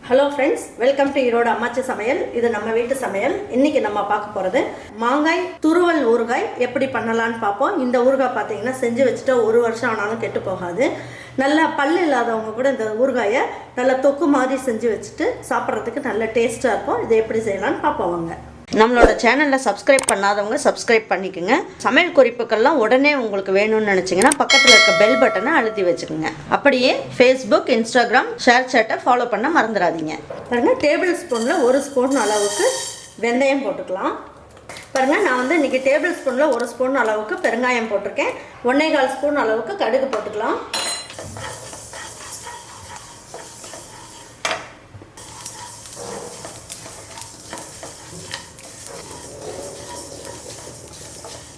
Hello friends, welcome to Erode அம்மாச்சி சமையல். இது நம்ம வீட்டு சமையல். இன்னைக்கு நம்ம பார்க்க போறது மாங்காய் துருவல் ஊறுகாய் எப்படி பண்ணலாம்னு பாப்போம். இந்த ஊறுகாய் பாத்தீங்கன்னா செஞ்சு வச்சிட்டு ஒரு வருஷம் ஆனாலும் கெட்டு போகாது. நல்ல பல்லு இல்லாதவங்க கூட இந்த ஊறுகாயை நல்ல தொக்கு மாதிரி செஞ்சு வச்சிட்டு சாப்பிட்றதுக்கு நல்ல டேஸ்டா இருக்கும். இதை எப்படி செய்யலாம்னு பாப்போம் வாங்க. நம்மளோட சேனல்ல சப்ஸ்கிரைப் பண்ணாதவங்க சப்ஸ்கிரைப் பண்ணிக்கங்க. சமையல் குறிப்புகள்லாம் உடனே உங்களுக்கு வேணும்னு நினைச்சீங்கன்னா பக்கத்துல இருக்க பெல் பட்டனை அழுத்தி வச்சுக்கோங்க. அப்படியே Facebook, Instagram, ஷேர் சாட்டை ஃபாலோ பண்ண மறந்துடாதீங்க. பாருங்க, டேபிள் ஸ்பூன்ல 1 ஸ்பூன் அளவுக்கு வெந்தயம் போட்டுக்கலாம். பாருங்க, நான் வந்து இன்னைக்கு டேபிள் ஸ்பூன்ல 1 ஸ்பூன் அளவுக்கு பெருங்காயம் போட்டிருக்கேன். 1.25 ஸ்பூன் அளவுக்கு கடுகு போட்டுக்கலாம்.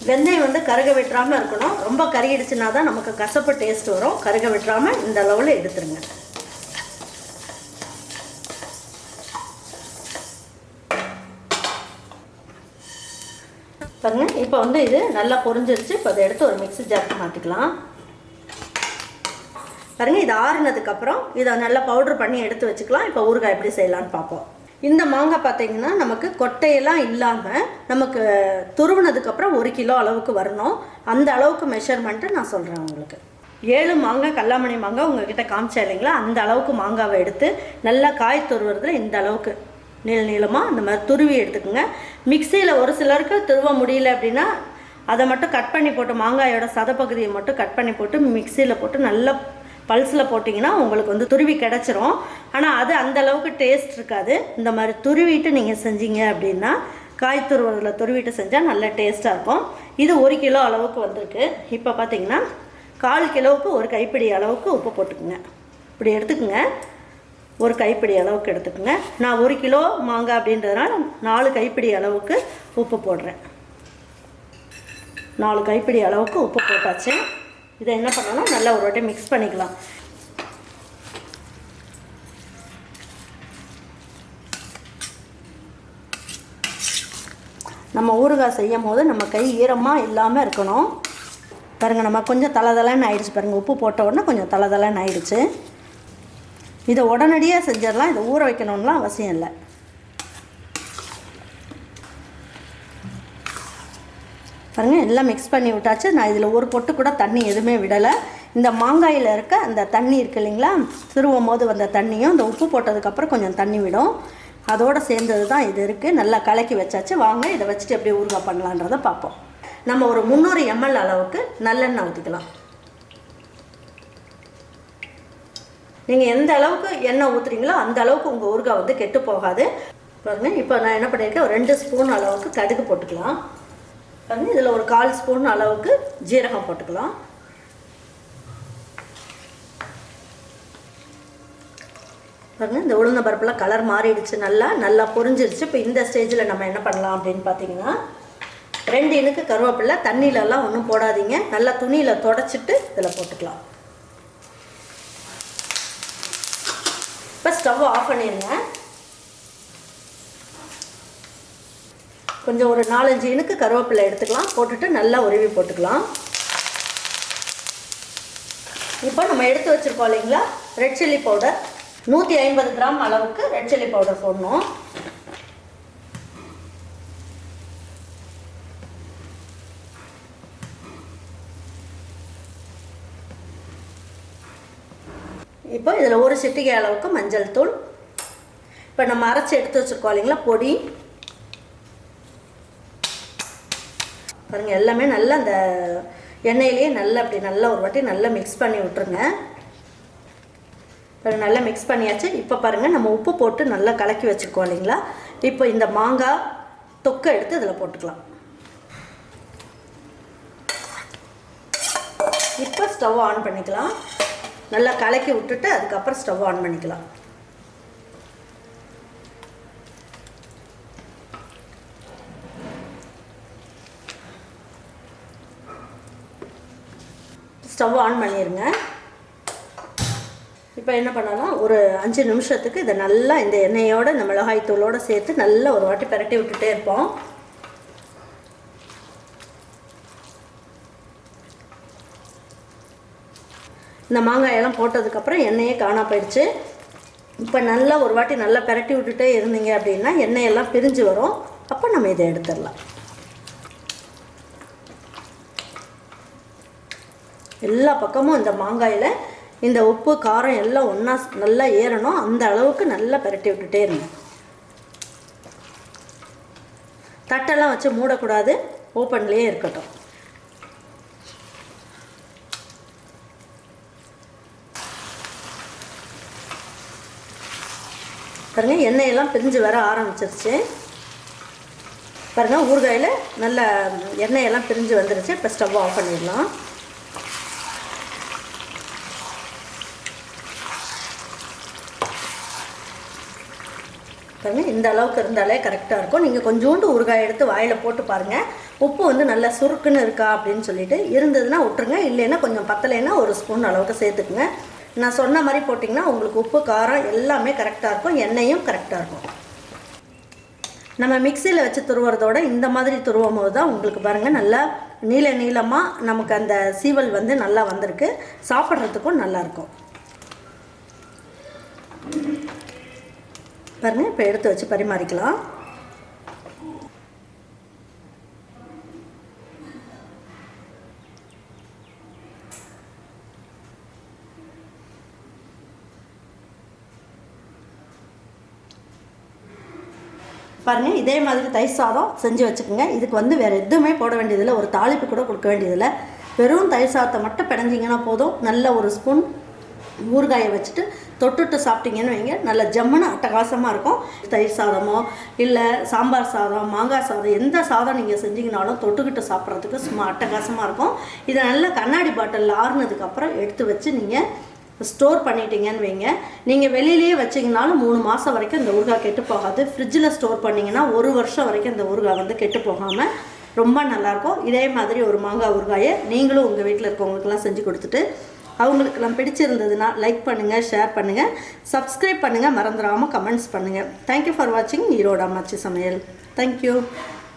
வெந்தயம் வந்து கருக விட்டுறாமல் இருக்கணும். ரொம்ப கருகிடுச்சுன்னா தான் நமக்கு கசப்பு டேஸ்ட் வரும். கருக விட்டுறாமல் இந்த அளவில் எடுத்துருங்க. பாருங்க, இப்போ வந்து இது நல்லா பொரிஞ்சிருச்சு. இப்போ அதை எடுத்து ஒரு மிக்ஸி ஜாருக்கு மாற்றிக்கலாம். பாருங்க, இது ஆறுனதுக்கப்புறம் இதை நல்லா பவுட்ரு பண்ணி எடுத்து வச்சுக்கலாம். இப்போ ஊறுகாய் எப்படி செய்யலான்னு பார்ப்போம். இந்த மாங்காய் பார்த்தீங்கன்னா நமக்கு கொட்டையெல்லாம் இல்லாமல் நமக்கு துருவினதுக்கப்புறம் 1 கிலோ அளவுக்கு வரணும். அந்த அளவுக்கு மெஷர்மெண்ட்டு நான் சொல்கிறேன் உங்களுக்கு. 7 மாங்காய் கல்லாமணி மாங்காய் உங்ககிட்ட காமிச்சா இல்லைங்களா, அந்த அளவுக்கு மாங்காவை எடுத்து நல்லா காய் துருவுறதுல இந்த அளவுக்கு நீளமாக இந்த மாதிரி துருவி எடுத்துக்கோங்க. மிக்சியில் ஒரு சிலருக்கு துருவ முடியல அப்படின்னா அதை மட்டும் கட் பண்ணி போட்டு மாங்காயோட சதப்பகுதியை மட்டும் கட் பண்ணி போட்டு மிக்சியில் போட்டு நல்லா பல்ஸில் போட்டிங்கன்னா உங்களுக்கு வந்து துருவி கிடச்சிரும். ஆனால் அது அந்த அளவுக்கு டேஸ்ட் இருக்காது. இந்த மாதிரி துருவிட்டு நீங்கள் செஞ்சீங்க அப்படின்னா காய் துருவதில் துருவிட்டு செஞ்சால் நல்ல டேஸ்ட்டாக இருக்கும். இது 1 கிலோ அளவுக்கு வந்திருக்கு. இப்போ பார்த்தீங்கன்னா 1/4 கிலோவுக்கு 1 கைப்பிடி அளவுக்கு உப்பு போட்டுக்குங்க. இப்படி எடுத்துக்குங்க. 1 கைப்பிடி அளவுக்கு எடுத்துக்குங்க. நான் 1 கிலோ மாங்காய் அப்படின்றதுனால 4 கைப்பிடி அளவுக்கு உப்பு போடுறேன். 4 கைப்பிடி அளவுக்கு உப்பு போட்டாச்சு. இதை என்ன பண்ணணும், நல்லா ஒரு வாட்டி மிக்ஸ் பண்ணிக்கலாம். நம்ம ஊறுகாய் செய்யும் போது நம்ம கை ஈரமாக இல்லாமல் இருக்கணும். பாருங்கள், நம்ம கொஞ்சம் தளதளன்னு ஆயிடுச்சு. பாருங்கள், உப்பு போட்ட உடனே கொஞ்சம் தளதளன்னு ஆயிடுச்சு. இதை உடனடியாக செஞ்சிடலாம். இதை ஊற வைக்கணும்லாம் அவசியம் இல்லை. பாருங்கள், எல்லாம் மிக்ஸ் பண்ணி விட்டாச்சு. நான் இதில் ஒரு பொட்டு கூட தண்ணி எதுவுமே விடலை. இந்த மாங்காயில் இருக்க அந்த தண்ணி இருக்குது இல்லைங்களா, திருவும் போது வந்த தண்ணியும் இந்த உப்பு போட்டதுக்கப்புறம் கொஞ்சம் தண்ணி விடும். அதோடு சேர்ந்தது தான் இது இருக்குது. நல்லா கலக்கி வச்சாச்சு. வாங்க இதை வச்சுட்டு எப்படி ஊறுகாய் பண்ணலான்றதை பார்ப்போம். நம்ம ஒரு 300 ml அளவுக்கு நல்லெண்ணெய் ஊற்றிக்கலாம். நீங்கள் எந்த அளவுக்கு எண்ணெய் ஊற்றுறீங்களோ அந்த அளவுக்கு உங்கள் ஊறுகாய் வந்து கெட்டு போகாது. பாருங்கள், இப்போ நான் என்ன பண்ணியிருக்கேன், ஒரு 2 ஸ்பூன் அளவுக்கு கடுகு போட்டுக்கலாம். பாருங்கள், இதில் ஒரு 1/4 ஸ்பூன் அளவுக்கு ஜீரகம் போட்டுக்கலாம். பாருங்கள், இந்த உளுந்த பருப்புலாம் கலர் மாறிடுச்சு. நல்லா பொரிஞ்சிருச்சு. இப்போ இந்த ஸ்டேஜில் நம்ம என்ன பண்ணலாம் அப்படின்னு பார்த்தீங்கன்னா 2 இனுக்கு கருவேப்பிலை. தண்ணியிலலாம் ஒன்றும் போடாதீங்க. நல்லா துணியில் தொடச்சிட்டு இதில் போட்டுக்கலாம். இப்போ ஸ்டவ் ஆஃப் பண்ணிடுங்க. கொஞ்சம் ஒரு 4-5 இனுக்கு கருவேப்பிலை எடுத்துக்கலாம். போட்டுட்டு நல்லா உருவி போட்டுக்கலாம். இப்போ நம்ம எடுத்து வச்சுருக்கோம் இல்லைங்களா ரெட் சில்லி பவுடர், 150 கிராம் அளவுக்கு ரெட் சில்லி பவுடர் போடணும். இப்போ இதில் ஒரு சிட்டிகை அளவுக்கு மஞ்சள் தூள். இப்போ நம்ம அரைச்சி எடுத்து வச்சுருக்கோம் இல்லைங்களா பொடி. பாருங்கள், எல்லாமே நல்லா அந்த எண்ணெயிலேயே நல்லா அப்படி நல்லா ஒரு வாட்டி நல்லா மிக்ஸ் பண்ணி விட்டுருங்க. பாருங்கள், நல்லா மிக்ஸ் பண்ணியாச்சு. இப்போ பாருங்கள், நம்ம உப்பு போட்டு நல்லா கலக்கி வச்சுருக்கோம் இல்லைங்களா. இப்போ இந்த மாங்காய் தொக்கை எடுத்து இதில் போட்டுக்கலாம். இப்போ ஸ்டவ் ஆன் பண்ணிக்கலாம். நல்லா கலக்கி விட்டுட்டு அதுக்கப்புறம் ஸ்டவ் ஆன் பண்ணிக்கலாம். ஸ்டவ் ஆன் பண்ணிடுங்க. இப்போ என்ன பண்ணலாம், ஒரு 5 நிமிஷத்துக்கு இதை நல்லா இந்த எண்ணெயோடு இந்த மிளகாய் தூளோடு சேர்த்து நல்லா ஒரு வாட்டி பரட்டி விட்டுட்டே இருப்போம். இந்த மாங்காயெல்லாம் போட்டதுக்கப்புறம் எண்ணெயே காணா போயிடுச்சு. இப்போ நல்லா ஒரு வாட்டி நல்லா பிரட்டி விட்டுட்டே இருந்தீங்க அப்படின்னா எண்ணெயெல்லாம் பிரிஞ்சு வரும். அப்போ நம்ம இதை எடுத்துடலாம். எல்லா பக்கமும் இந்த மாங்காயில் இந்த உப்பு காரம் எல்லாம் ஒன்றா நல்லா ஏறணும். அந்த அளவுக்கு நல்லா பிரட்டி விட்டுட்டே இருங்க. தட்டெல்லாம் வச்சு மூடக்கூடாது, ஓப்பன்லேயே இருக்கட்டும். பாருங்கள், எண்ணெயெல்லாம் பிரிஞ்சு வர ஆரம்பிச்சிருச்சு. பாருங்கள், ஊறுகாயில் நல்ல எண்ணெயெல்லாம் பிரிஞ்சு வந்துருச்சு. இப்போ ஸ்டவ் ஆஃப் பண்ணிடலாம். பாருங்கள், இந்த அளவுக்கு இருந்தாலே கரெக்டாக இருக்கும். நீங்கள் கொஞ்சோண்டு ஊறுகாய் எடுத்து வாயில் போட்டு பாருங்கள். உப்பு வந்து நல்லா சுருக்குன்னு இருக்கா அப்படின்னு சொல்லிட்டு இருந்ததுன்னா விட்டுருங்க. இல்லைன்னா கொஞ்சம் பத்தலைன்னா ஒரு ஸ்பூன் அளவுக்கு சேர்த்துக்குங்க. நான் சொன்ன மாதிரி போட்டிங்கன்னா உங்களுக்கு உப்பு காரம் எல்லாமே கரெக்டாக இருக்கும், எண்ணெயும் கரெக்டாக இருக்கும். நம்ம மிக்சியில் வச்சு துருவுறதோட இந்த மாதிரி துருவும் போது தான் உங்களுக்கு பாருங்கள் நல்லா நீளமாக நமக்கு அந்த சீவல் வந்து நல்லா வந்திருக்கு. சாப்பிட்றதுக்கும் நல்லாயிருக்கும். பாருங்கள், இப்போ எடுத்து வச்சு பரிமாறிக்கலாம். பாருங்கள், இதே மாதிரி தயிர் சாதம் செஞ்சு வச்சுக்கோங்க. இதுக்கு வந்து வேறு எதுவுமே போட வேண்டியதில்லை, ஒரு தாளிப்பு கூட கொடுக்க வேண்டியதில்லை. வெறும் தயிர் சாதத்தை மட்டும் பிணைஞ்சிங்கன்னா போதும். நல்ல ஒரு ஸ்பூன் ஊறுகாயை வச்சுட்டு தொட்டுட்டு சாப்பிட்டீங்கன்னு வைங்க, நல்ல ஜம்முன்னு அட்டகாசமாக இருக்கும். தயிர் சாதமோ இல்லை சாம்பார் சாதம், மாங்காய் சாதம், எந்த சாதம் நீங்கள் செஞ்சிங்கனாலும் தொட்டுக்கிட்டு சாப்பிட்றதுக்கு சும்மா அட்டகாசமாக இருக்கும். இதை நல்லா கண்ணாடி பாட்டிலில் ஆறுனதுக்கப்புறம் எடுத்து வச்சு நீங்கள் ஸ்டோர் பண்ணிட்டீங்கன்னு வைங்க, நீங்கள் வெளியிலேயே வச்சிங்கனாலும் 3 மாதம் வரைக்கும் இந்த ஊறுகாய் கெட்டு போகாது. ஃப்ரிட்ஜில் ஸ்டோர் பண்ணிங்கன்னா 1 வருஷம் வரைக்கும் இந்த ஊறுகாய் வந்து கெட்டு போகாமல் ரொம்ப நல்லாயிருக்கும். இதே மாதிரி ஒரு மாங்காய் ஊறுகாயை நீங்களும் உங்கள் வீட்டில் இருக்கவங்களுக்கெல்லாம் செஞ்சு கொடுத்துட்டு அவங்களுக்கெல்லாம் பிடிச்சிருந்ததுன்னா லைக் பண்ணுங்கள், ஷேர் பண்ணுங்கள், சப்ஸ்கிரைப் பண்ணுங்கள், மறந்துடாமல் கமெண்ட்ஸ் பண்ணுங்கள். தேங்க்யூ ஃபார் வாட்சிங் ஈரோடு அம்மாச்சி சமையல். தேங்க்யூ.